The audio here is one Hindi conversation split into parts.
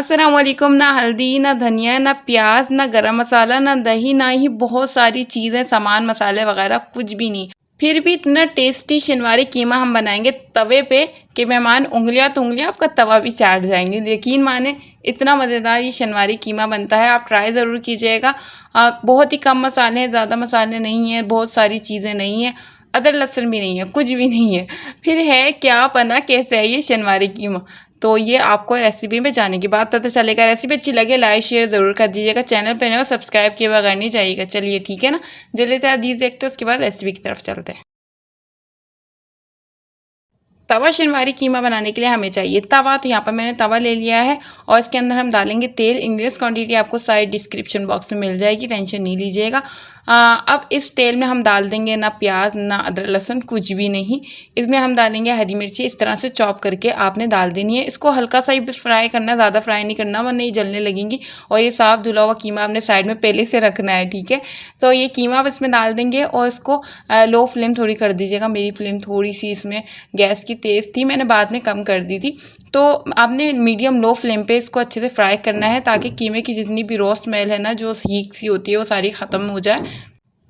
अस्सलाम वालेकुम। ना हल्दी, ना धनिया, ना प्याज, ना गरम मसाला, ना दही, ना ही बहुत सारी चीज़ें, सामान, मसाले वगैरह कुछ भी नहीं। फिर भी इतना टेस्टी शनवारी कीमा हम बनाएंगे तवे पे कि मेहमान उंगलियां तो उंगलियां आपका तवा भी चाट जाएंगे। यकीन माने इतना मज़ेदार ये शनवारी कीमा बनता है। आप ट्राई ज़रूर कीजिएगा। बहुत ही कम मसाले हैं, ज़्यादा मसाले नहीं हैं, बहुत सारी चीज़ें नहीं हैं, अदरक लहसुन भी नहीं है, कुछ भी नहीं है। फिर है क्या बना, कैसे है ये शनवारी कीमा, तो ये आपको रेसिपी में जाने के बाद पता चलेगा। रेसिपी अच्छी लगे लाइक शेयर ज़रूर कर दीजिएगा। चैनल पर नए हो सब्सक्राइब किए बगैर नहीं जाइएगा। चलिए ठीक है ना, जल्दी से दीजिए देखते हैं, उसके बाद रेसिपी की तरफ चलते हैं। तवा शनवारी कीमा बनाने के लिए हमें चाहिए तवा। तो यहाँ पर मैंने तवा ले लिया है और इसके अंदर हम डालेंगे तेल। इंग्रेडिएंट्स क्वांटिटी आपको साइड डिस्क्रिप्शन बॉक्स में मिल जाएगी, टेंशन नहीं लीजिएगा। अब इस तेल में हम डाल देंगे ना प्याज, ना अदरक लहसुन, कुछ भी नहीं। इसमें हम डालेंगे हरी मिर्ची, इस तरह से चॉप करके आपने डाल देनी है। इसको हल्का सा ही फ्राई करना है, ज़्यादा फ्राई नहीं करना वरना ये जलने लगेंगी। और ये साफ़ धुला हुआ कीमा आपने साइड में पहले से रखना है, ठीक है। तो ये कीमा आप इसमें डाल देंगे और इसको लो फ्लेम थोड़ी कर दीजिएगा। मेरी फ्लेम थोड़ी सी इसमें गैस की तेज़ थी, मैंने बाद में कम कर दी थी। तो आपने मीडियम लो फ्लेम पे इसको अच्छे से फ्राई करना है ताकि कीमे की जितनी भी रॉ स्मेल है ना, जो हीट सी होती है, वो सारी ख़त्म हो जाए।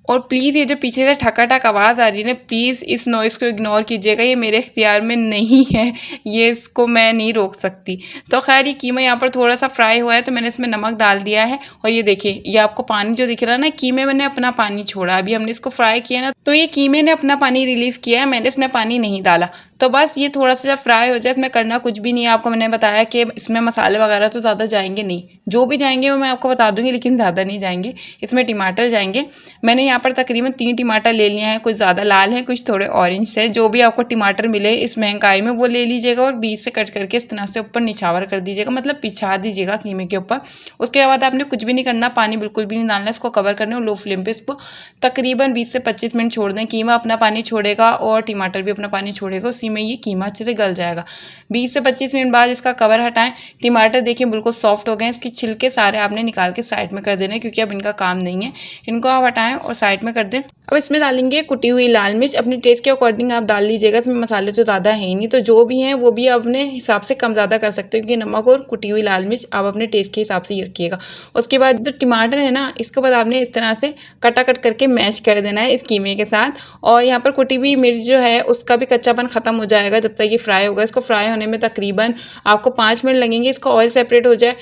और प्लीज़ ये जो पीछे से ठका-ठक आवाज़ आ रही है ना, प्लीज़ इस नॉइज़ को इग्नोर कीजिएगा। ये मेरे इख्तियार में नहीं है, ये इसको मैं नहीं रोक सकती। तो खैर ये कीमा यहाँ पर थोड़ा-सा फ्राई हुआ है तो मैंने इसमें नमक डाल दिया है। और ये देखिए, ये आपको पानी जो दिख रहा है ना, कीमे मैंने अपना पानी छोड़ा। अभी हमने इसको फ्राई किया ना, तो ये कीमे ने अपना पानी रिलीज़ किया है, मैंने इसमें पानी नहीं डाला। तो बस ये थोड़ा-सा जब फ्राई हो जाए, इसमें करना कुछ भी नहीं है। आपको मैंने बताया कि इसमें मसाले वगैरह तो ज़्यादा जाएँगे नहीं, जो भी जाएँगे वो मैं आपको बता दूँगी, लेकिन ज़्यादा नहीं जाएँगे। इसमें टमाटर जाएँगे। मैंने यहाँ पर तकरीबन 3 टमाटर ले लिए हैं, कुछ ज़्यादा लाल हैं, कुछ थोड़े ऑरेंज से। जो भी आपको टमाटर मिले इस महंगाई में वो ले लीजिएगा और बीच से कट करके इस तरह से ऊपर निछावर कर दीजिएगा, मतलब पिछा दीजिएगा कीमे के ऊपर। उसके बाद आपने कुछ भी नहीं करना, पानी बिल्कुल भी नहीं डालना, इसको कवर करना और लो फ्लेम पे इसको तकरीबन 20 से 25 मिनट छोड़ दें। कीमा अपना पानी छोड़ेगा और टमाटर भी अपना पानी छोड़ेगा, उसी में ये कीमा अच्छे से गल जाएगा। 20 से 25 मिनट बाद इसका कवर हटाएं। टमाटर देखिए बिल्कुल सॉफ्ट हो गए, इसके छिलके सारे आपने निकाल के साइड में कर देने, क्योंकि अब इनका काम नहीं है। इनको आप हटाएं और साइड में कर दें। अब इसमें डालेंगे कुटी हुई लाल मिर्च, अपने टेस्ट के अकॉर्डिंग आप डाल लीजिएगा। इसमें मसाले तो ज़्यादा है ही नहीं, तो जो भी हैं वो भी अपने हिसाब से कम ज़्यादा कर सकते हो, क्योंकि नमक और कुटी हुई लाल मिर्च आप अपने टेस्ट के हिसाब से ही रखिएगा। उसके बाद जो टमाटर है ना, इसके बाद आपने इस तरह से कटा कट करके मैश कर देना है इस कीमे के साथ। और यहाँ पर कुटी हुई मिर्च जो है उसका भी कच्चापन ख़त्म हो जाएगा जब तक ये फ्राई होगा। इसको फ्राई होने में तकरीबन आपको 5 मिनट लगेंगे। इसका ऑयल सेपरेट हो जाए,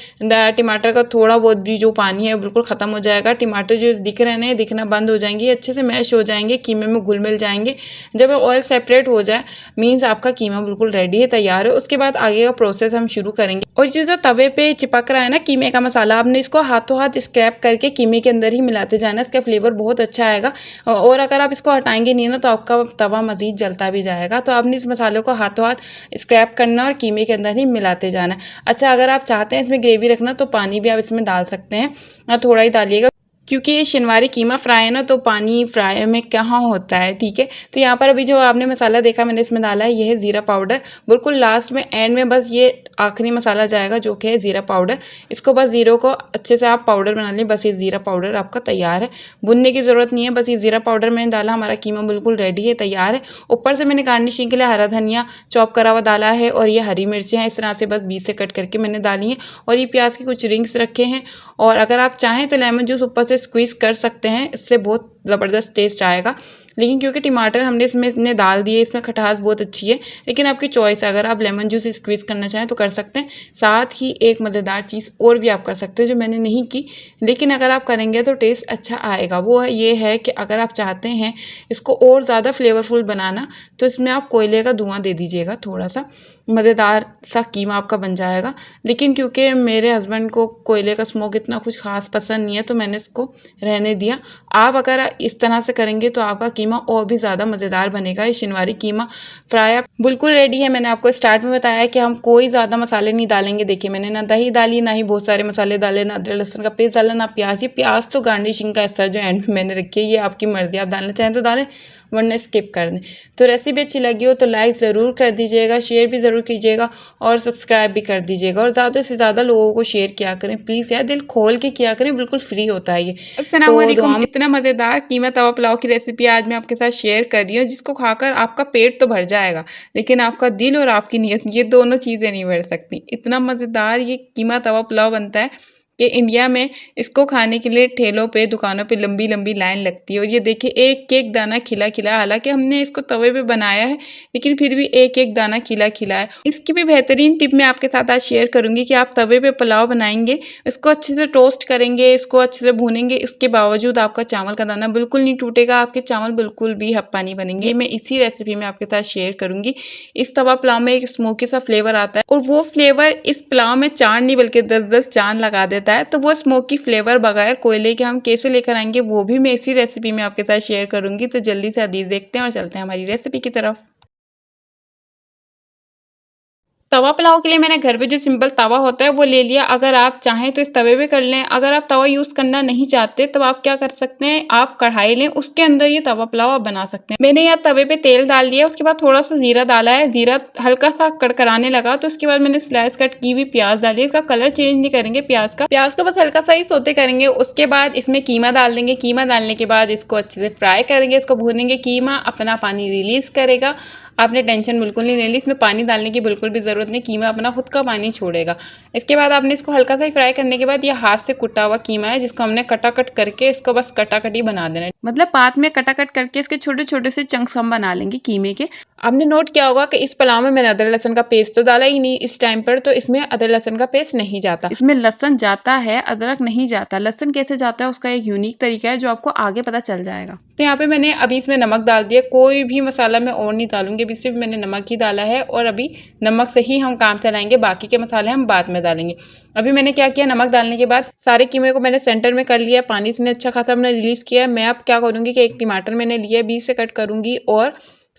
टमाटर का थोड़ा बहुत भी जो पानी है बिल्कुल ख़त्म हो जाएगा। टमाटर जो दिख रहे हैं दिखना बंद हो जाएंगे, अच्छे से मैश हो जाएंगे, कीमे में घुल मिल जाएंगे। जब ऑयल सेपरेट हो जाए मीन्स आपका कीमा बिल्कुल रेडी है, तैयार है। उसके बाद आगे का प्रोसेस हम शुरू करेंगे। और जो तवे पे चिपक रहा है ना कीमे का मसाला, आपने इसको हाथों हाथ स्क्रैप करके कीमे के अंदर ही मिलाते जाना, इसका फ्लेवर बहुत अच्छा आएगा। और अगर आप इसको हटाएंगे नहीं ना तो आपका तवा मज़ीद जलता भी जाएगा। तो आपने इस मसाले को हाथों हाथ स्क्रैप करना और कीमे के अंदर ही मिलाते जाना है। अच्छा, अगर आप चाहते हैं इसमें ग्रेवी रखना तो पानी भी आप इसमें डाल सकते हैं, थोड़ा ही डालिएगा, क्योंकि ये शनवारी कीमा फ्राई है ना, तो पानी फ्राई में कहाँ होता है, ठीक है। तो यहाँ पर अभी जो आपने मसाला देखा मैंने इसमें डाला है, ये है ज़ीरा पाउडर। बिल्कुल लास्ट में एंड में बस ये आखिरी मसाला जाएगा जो कि है ज़ीरा पाउडर। इसको बस ज़ीरो को अच्छे से आप पाउडर बना लें, बस ये ज़ीरा पाउडर आपका तैयार है। भुनने की ज़रूरत नहीं है, बस ये ज़ीरा पाउडर मैंने डाला, हमारा कीमा बिल्कुल रेडी है, तैयार है। ऊपर से मैंने गार्निशिंग के लिए हरा धनिया चॉप करा हुआ डाला है और ये हरी मिर्चें हैं, इस तरह से बस बीच से कट करके मैंने डाली हैं। और ये प्याज के कुछ रिंग्स रखे हैं। और अगर आप चाहें तो लेमन जूस ऊपर से स्क्वीज़ कर सकते हैं, इससे बहुत ज़बरदस्त टेस्ट आएगा। लेकिन क्योंकि टमाटर हमने इसमें डाल दिए, इसमें खटास बहुत अच्छी है, लेकिन आपकी चॉइस है। अगर आप लेमन जूस स्क्वीज़ करना चाहें तो कर सकते हैं। साथ ही एक मज़ेदार चीज़ और भी आप कर सकते हैं जो मैंने नहीं की, लेकिन अगर आप करेंगे तो टेस्ट अच्छा आएगा। वो है ये है कि अगर आप चाहते हैं इसको और ज़्यादा फ्लेवरफुल बनाना तो इसमें आप कोयले का धुआं दे दीजिएगा, थोड़ा सा मज़ेदार सा कीमा आपका बन जाएगा। लेकिन क्योंकि मेरे हस्बैंड को कोयले का स्मोक इतना कुछ ख़ास पसंद नहीं है तो मैंने इसको रहने दिया। आप अगर इस तरह से करेंगे तो आपका कीमा और भी ज़्यादा मज़ेदार बनेगा। ये शनवारी कीमा फ्राई बिल्कुल रेडी है। मैंने आपको स्टार्ट में बताया कि हम कोई ज़्यादा मसाले नहीं डालेंगे। देखिए मैंने ना दही डाली, ना ही बहुत सारे मसाले डाले, ना अदरक लहसुन का पेस्ट डाला, ना प्याज। ये प्याज तो गार्निशिंग का हिस्सा जो एंड में मैंने रखी है, ये आपकी मर्ज़ी, आप डालना चाहें तो डालें वरना स्किप कर दें। तो रेसिपी अच्छी लगी हो तो लाइक ज़रूर कर दीजिएगा, शेयर भी ज़रूर कीजिएगा और सब्सक्राइब भी कर दीजिएगा और ज़्यादा से ज़्यादा लोगों को शेयर किया करें प्लीज़ यार, दिल खोल के किया करें, बिल्कुल फ्री होता है ये। अस्सलाम वालेकुम। इतना मज़ेदार कीमा तवा पुलाव की रेसिपी आज मैं आपके साथ शेयर कर रही हूँ जिसको खाकर आपका पेट तो भर जाएगा लेकिन आपका दिल और आपकी नीयत ये दोनों चीज़ें नहीं भर सकती। इतना मज़ेदार ये कीमा तवा पुलाव बनता है कि इंडिया में इसको खाने के लिए ठेलों पे दुकानों पे लंबी लंबी लाइन लगती है। और ये देखिए एक एक दाना खिला खिला, हालांकि हमने इसको तवे पे बनाया है लेकिन फिर भी एक एक दाना खिला खिला है। इसकी भी बेहतरीन टिप मैं आपके साथ आज शेयर करूंगी कि आप तवे पे पुलाव बनाएंगे, इसको अच्छे से टोस्ट करेंगे, इसको अच्छे से भूनेंगे, इसके बावजूद आपका चावल का दाना बिल्कुल नहीं टूटेगा, आपके चावल बिल्कुल भी हप्पा नहीं बनेंगे। मैं इसी रेसिपी में आपके साथ शेयर करूंगी। इस तवा पुलाव में एक स्मोकी सा फ्लेवर आता है और वो फ्लेवर इस पुलाव में चांद नहीं बल्कि 10-10 चांद लगा देता है। तो वो स्मोकी फ्लेवर बगैर कोयले के हम कैसे लेकर आएंगे वो भी मैं इसी रेसिपी में आपके साथ शेयर करूंगी। तो जल्दी से हदीस देखते हैं और चलते हैं हमारी रेसिपी की तरफ। तवा पुलाव के लिए मैंने घर पे जो सिंपल तवा होता है वो ले लिया। अगर आप चाहें तो इस तवे पे कर लें, अगर आप तवा यूज़ करना नहीं चाहते तब आप क्या कर सकते हैं, आप कढ़ाई लें, उसके अंदर ये तवा पुलाव आप बना सकते हैं। मैंने यहाँ तवे पे तेल डाल दिया, उसके बाद थोड़ा सा जीरा डाला है, जीरा हल्का सा कड़कड़ाने लगा तो उसके बाद मैंने स्लाइस कट की हुई प्याज डाली। इसका कलर चेंज नहीं करेंगे प्याज को बस हल्का सा ही सोते करेंगे। उसके बाद इसमें कीमा डाल देंगे, कीमा डालने के बाद इसको अच्छे से फ्राई करेंगे, इसको भूनेंगे। कीमा अपना पानी रिलीज करेगा, आपने टेंशन बिल्कुल नहीं लेनी, इसमें पानी डालने की बिल्कुल भी ज़रूरत नहीं, कीमा अपना खुद का पानी छोड़ेगा। इसके बाद आपने इसको हल्का सा ही फ्राई करने के बाद ये हाथ से कुटा हुआ कीमा है जिसको हमने कटाकट करके इसको बस कटाकटी बना देना है, मतलब पात में कटाकट करके इसके छोटे छोटे से चंक्स हम बना लेंगे कीमे के। आपने नोट किया होगा कि इस पुलाव में मैंने अदरक लहसुन का पेस्ट तो डाला ही नहीं इस टाइम पर, तो इसमें अदरक लहसुन का पेस्ट नहीं जाता, इसमें लहसुन जाता है, अदरक नहीं जाता। लहसुन कैसे जाता है उसका एक यूनिक तरीका है जो आपको आगे पता चल जाएगा। तो यहाँ पे मैंने अभी इसमें नमक डाल दिया, कोई भी मसाला मैं और नहीं डालूंगी, अभी सिर्फ मैंने नमक ही डाला है और अभी नमक से ही हम काम चलाएंगे, बाकी के मसाले हम बाद में डालेंगे। अभी मैंने क्या किया, नमक डालने के बाद सारे कीमे को मैंने सेंटर में कर लिया, पानी से अच्छा खासा मैंने रिलीज किया। मैं अब क्या करूँगी कि एक टमाटर मैंने लिया, बीच से कट करूँगी और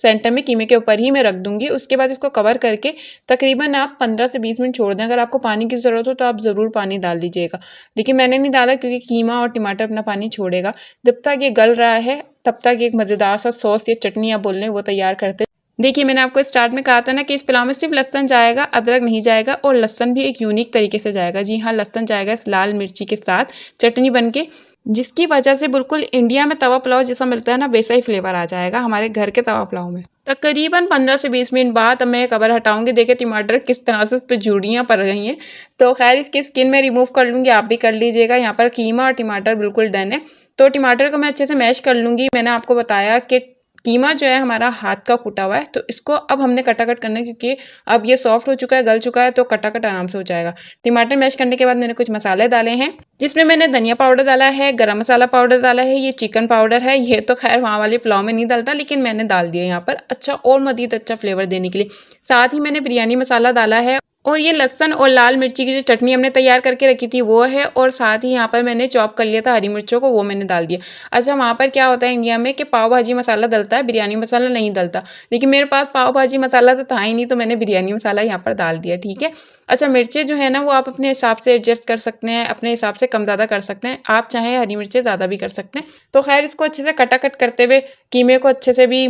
सेंटर में कीमे के ऊपर ही मैं रख दूंगी। उसके बाद इसको कवर करके तकरीबन आप 15 से 20 मिनट छोड़ दें। अगर आपको पानी की ज़रूरत हो तो आप ज़रूर पानी डाल दीजिएगा, लेकिन मैंने नहीं डाला क्योंकि कीमा और टमाटर अपना पानी छोड़ेगा। जब तक ये गल रहा है तब तक एक मज़ेदार सा सॉस या चटनी आप बोल लें वो तैयार करते। देखिए मैंने आपको स्टार्ट में कहा था ना कि इस पुलाव में सिर्फ लहसुन जाएगा, अदरक नहीं जाएगा, और लहसुन भी एक यूनिक तरीके से जाएगा। जी हाँ, लहसुन जाएगा इस लाल मिर्ची के साथ चटनी बन के, जिसकी वजह से बिल्कुल इंडिया में तवा पुलाव जैसा मिलता है ना वैसा ही फ्लेवर आ जाएगा हमारे घर के तवा पुलाव में। तकरीबन 15 से 20 मिनट बाद अब मैं कवर हटाऊंगी। देखिए टमाटर किस तरह से उस पर झुर्रियाँ पड़ गई हैं, तो खैर इसकी स्किन में रिमूव कर लूँगी, आप भी कर लीजिएगा। यहाँ पर कीमा और टमाटर बिल्कुल डन है, तो टमाटर को मैं अच्छे से मैश कर लूँगी। मैंने आपको बताया कि कीमा जो है हमारा हाथ का कूटा हुआ है, तो इसको अब हमने कटाकट करना है क्योंकि अब ये सॉफ्ट हो चुका है, गल चुका है, तो कटाकट आराम से हो जाएगा। टमाटर मैश करने के बाद मैंने कुछ मसाले डाले हैं, जिसमें मैंने धनिया पाउडर डाला है, गरम मसाला पाउडर डाला है, ये चिकन पाउडर है। ये तो खैर वहाँ वाले पुलाव में नहीं डालता लेकिन मैंने डाल दिया यहाँ पर अच्छा और मज़ीद अच्छा फ्लेवर देने के लिए। साथ ही मैंने बिरयानी मसाला डाला है और ये लहसुन और लाल मिर्ची की जो चटनी हमने तैयार करके रखी थी वो है, और साथ ही यहाँ पर मैंने चॉप कर लिया था हरी मिर्चों को, वो मैंने डाल दिया। अच्छा वहाँ पर क्या होता है इंडिया में कि पाव भाजी मसाला डलता है, बिरयानी मसाला नहीं डलता, लेकिन मेरे पास पाव भाजी मसाला तो था ही नहीं तो मैंने बिरयानी मसाला यहाँ पर डाल दिया, ठीक है। अच्छा मिर्चें जो है ना वो आप अपने हिसाब से एडजस्ट कर सकते हैं, अपने हिसाब से कम ज़्यादा कर सकते हैं, आप चाहें हरी मिर्चें ज़्यादा भी कर सकते हैं। तो खैर इसको अच्छे से कटाकट करते हुए कीमे को अच्छे से भी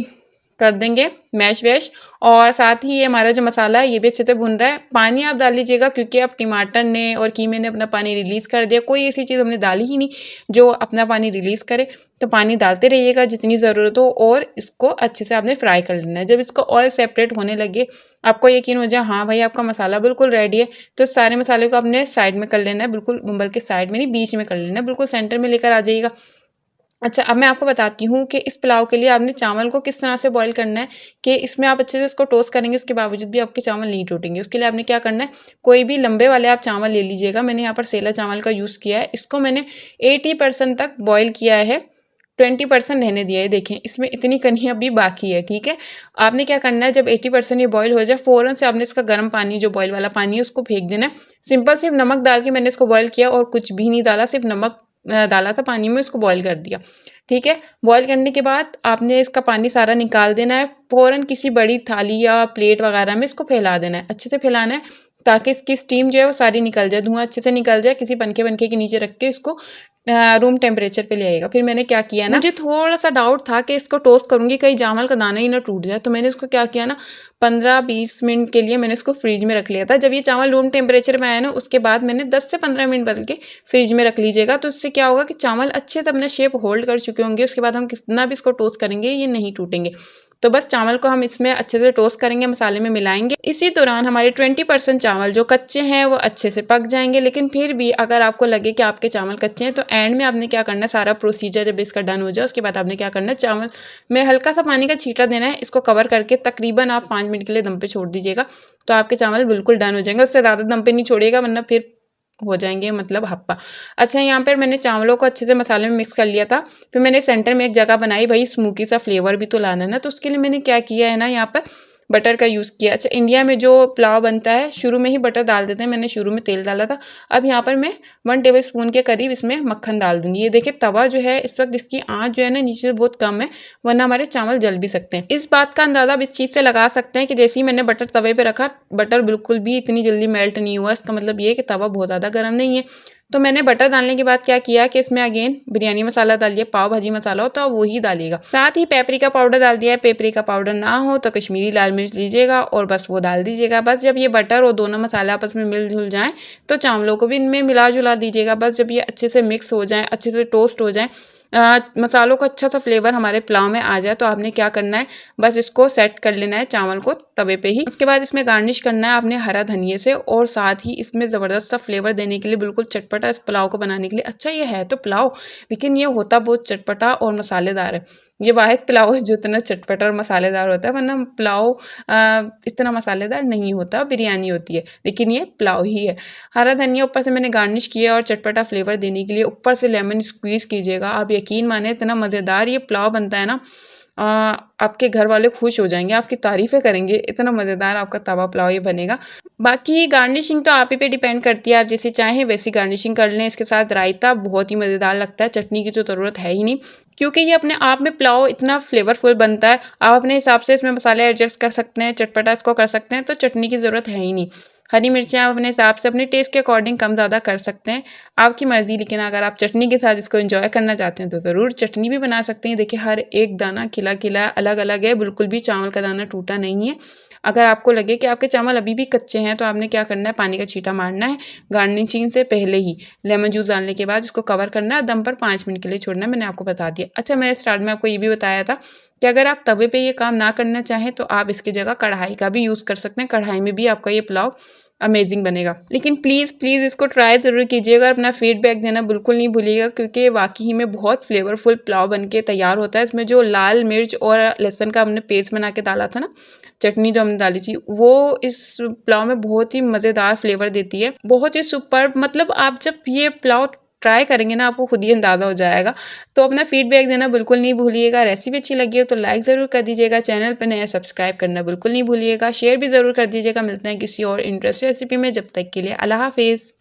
कर देंगे मैश वैश, और साथ ही ये हमारा जो मसाला है ये भी अच्छे से भुन रहा है। पानी आप डाल लीजिएगा क्योंकि अब टमाटर ने और कीमे ने अपना पानी रिलीज़ कर दिया, कोई ऐसी चीज़ हमने डाली ही नहीं जो अपना पानी रिलीज़ करे, तो पानी डालते रहिएगा जितनी ज़रूरत हो और इसको अच्छे से आपने फ्राई कर लेना है। जब इसको ऑयल सेपरेट होने लगे, आपको यकीन हो जाए हाँ भाई आपका मसाला बिल्कुल रेडी है, तो सारे मसाले को आपने साइड में कर लेना है, बिल्कुल बल्कि साइड में नहीं बीच में कर लेना है, बिल्कुल सेंटर में लेकर आ जाइएगा। अच्छा अब मैं आपको बताती हूँ कि इस पुलाव के लिए आपने चावल को किस तरह से बॉईल करना है कि इसमें आप अच्छे से उसको टोस्ट करेंगे उसके बावजूद भी आपके चावल नहीं टूटेंगे। उसके लिए आपने क्या करना है, कोई भी लंबे वाले आप चावल ले लीजिएगा। मैंने यहाँ पर सेला चावल का यूज़ किया है, इसको मैंने 80% तक बॉईल किया है, 20% रहने दिया है। देखें इसमें इतनी कनी अभी बाकी है, ठीक है। आपने क्या करना है, जब 80% ये बॉईल हो जाए फ़ौरन से आपने इसका गर्म पानी जो बॉईल वाला पानी है उसको फेंक देना है। सिंपल सिर्फ नमक डाल के मैंने इसको बॉईल किया और कुछ भी नहीं डाला, सिर्फ नमक डाला था पानी में, उसको बॉईल कर दिया, ठीक है। बॉईल करने के बाद आपने इसका पानी सारा निकाल देना है, फ़ौरन किसी बड़ी थाली या प्लेट वगैरह में इसको फैला देना है, अच्छे से फैलाना है ताकि इसकी स्टीम जो है वो सारी निकल जाए, धुआं अच्छे से निकल जाए। किसी पंखे के नीचे रख के इसको रूम टेम्परेचर पे ले आएगा। फिर मैंने क्या किया ना, मुझे थोड़ा सा डाउट था कि इसको टोस्ट करूँगी कहीं चावल का दाना ही ना टूट जाए, तो मैंने इसको क्या किया ना 15-20 मिनट के लिए मैंने इसको फ्रीज में रख लिया था। जब ये चावल रूम टेम्परेचर में आया ना उसके बाद मैंने 10 से 15 मिनट बदल के फ्रीज में रख लीजिएगा, तो इससे क्या होगा कि चावल अच्छे से अपना शेप होल्ड कर चुके होंगे। उसके बाद हम कितना भी इसको टोस्ट करेंगे ये नहीं टूटेंगे। तो बस चावल को हम इसमें अच्छे से टोस्ट करेंगे, मसाले में मिलाएंगे। इसी दौरान हमारे 20% चावल जो कच्चे हैं वो अच्छे से पक जाएंगे। लेकिन फिर भी अगर आपको लगे कि आपके चावल कच्चे हैं तो एंड में आपने क्या करना है, सारा प्रोसीजर जब इसका डन हो जाए उसके बाद आपने क्या करना है, चावल में हल्का सा पानी का छींटा देना है। इसको कवर करके तकरीबन आप 5 मिनट के लिए दम पे छोड़ दीजिएगा, तो आपके चावल बिल्कुल डन हो जाएंगे। उससे ज़्यादा दम पे नहीं छोड़िएगा वरना फिर हो जाएंगे मतलब हप्पा। अच्छा, यहाँ पर मैंने चावलों को अच्छे से मसाले में मिक्स कर लिया था। फिर मैंने सेंटर में एक जगह बनाई, भाई स्मोकी सा फ्लेवर भी तो लाना है ना, तो उसके लिए मैंने क्या किया है ना, यहाँ पर बटर का यूज़ किया। अच्छा, इंडिया में जो पुलाव बनता है शुरू में ही बटर डाल देते हैं, मैंने शुरू में तेल डाला था। अब यहाँ पर मैं 1 टेबल स्पून के करीब इसमें मक्खन डाल दूंगी। ये देखिए तवा जो है इस वक्त इसकी आंच जो है ना नीचे से बहुत कम है, वरना हमारे चावल जल भी सकते हैं। इस बात का अंदाजा आप इस चीज़ से लगा सकते हैं कि जैसे ही मैंने बटर तवे पे रखा, बटर बिल्कुल भी इतनी जल्दी मेल्ट नहीं हुआ। इसका मतलब ये कि तवा बहुत ज़्यादा गर्म नहीं है। तो मैंने बटर डालने के बाद क्या किया कि इसमें अगेन बिरयानी मसाला डालिए, पाव भाजी मसाला हो तो वो ही डालिएगा। साथ ही पेपरिका पाउडर डाल दिया है। पेपरिका पाउडर ना हो तो कश्मीरी लाल मिर्च लीजिएगा और बस वो डाल दीजिएगा। बस जब ये बटर और दोनों मसाले आपस में मिलजुल जाएँ तो चावलों को भी इनमें मिला जुला दीजिएगा। बस जब ये अच्छे से मिक्स हो जाए, अच्छे से टोस्ट हो जाए, मसालों का अच्छा सा फ्लेवर हमारे पुलाव में आ जाए, तो आपने क्या करना है, बस इसको सेट कर लेना है चावल को तवे पे ही। उसके बाद इसमें गार्निश करना है आपने हरा धनिये से, और साथ ही इसमें ज़बरदस्त सा फ्लेवर देने के लिए बिल्कुल चटपटा इस पुलाव को बनाने के लिए। अच्छा, ये है तो पुलाव लेकिन ये होता बहुत चटपटा और मसालेदार है। ये वाहिद पुलाव है जो इतना चटपटा और मसालेदार होता है, वरना पुलाव इतना मसालेदार नहीं होता, बिरयानी होती है, लेकिन ये पुलाव ही है। हरा धनिया ऊपर से मैंने गार्निश किया और चटपटा फ्लेवर देने के लिए ऊपर से लेमन स्क्वीज़ कीजिएगा। आप यकीन माने इतना मज़ेदार ये पुलाव बनता है ना, आपके घर वाले खुश हो जाएंगे, आपकी तारीफ़ें करेंगे, इतना मज़ेदार आपका तवा पुलाव ये बनेगा। बाकी गार्निशिंग तो आप ही पे डिपेंड करती है, आप जैसे चाहें वैसी गार्निशिंग कर लें। इसके साथ रायता बहुत ही मज़ेदार लगता है, चटनी की तो ज़रूरत है ही नहीं, क्योंकि ये अपने आप में पुलाव इतना फ्लेवरफुल बनता है। आप अपने हिसाब से इसमें मसाले एडजस्ट कर सकते हैं, चटपटा इसको कर सकते हैं, तो चटनी की ज़रूरत है ही नहीं। हरी मिर्चें आप अपने हिसाब से अपने टेस्ट के अकॉर्डिंग कम ज़्यादा कर सकते हैं, आपकी मर्ज़ी। लेकिन अगर आप चटनी के साथ इसको एंजॉय करना चाहते हैं तो ज़रूर चटनी भी बना सकते हैं। देखिए हर एक दाना खिला खिला अलग अलग है, बिल्कुल भी चावल का दाना टूटा नहीं है। अगर आपको लगे कि आपके चावल अभी भी कच्चे हैं तो आपने क्या करना है, पानी का छींटा मारना है गार्निशिंग से पहले ही। लेमन जूस डालने के बाद इसको कवर करना है, दम पर 5 मिनट के लिए छोड़ना है, मैंने आपको बता दिया। अच्छा, मैंने स्टार्ट में आपको ये भी बताया था कि अगर आप तवे पे ये काम ना करना चाहें तो आप इसकी जगह कढ़ाई का भी यूज़ कर सकते हैं। कढ़ाई में भी आपका ये पुलाव अमेजिंग बनेगा। लेकिन प्लीज़ प्लीज़ इसको ट्राई ज़रूर कीजिएगा और अपना फीडबैक देना बिल्कुल नहीं भूलिएगा, क्योंकि वाकई में बहुत फ्लेवरफुल पुलाव बन के तैयार होता है। इसमें जो लाल मिर्च और लहसुन का हमने पेस्ट बना के डाला था ना, चटनी जो हमने डाली थी, वो इस पुलाव में बहुत ही मज़ेदार फ्लेवर देती है, बहुत ही सुपर्ब। मतलब आप जब ये पुलाव ट्राई करेंगे ना आपको खुद ही अंदाज़ा हो जाएगा। तो अपना फीडबैक देना बिल्कुल नहीं भूलिएगा। रेसिपी अच्छी लगी हो तो लाइक ज़रूर कर दीजिएगा, चैनल पर नया सब्सक्राइब करना बिल्कुल नहीं भूलिएगा, शेयर भी ज़रूर कर दीजिएगा। मिलते हैं किसी और इंटरेस्टिंग रेसिपी में, जब तक के लिए अल्लाह हाफिज़।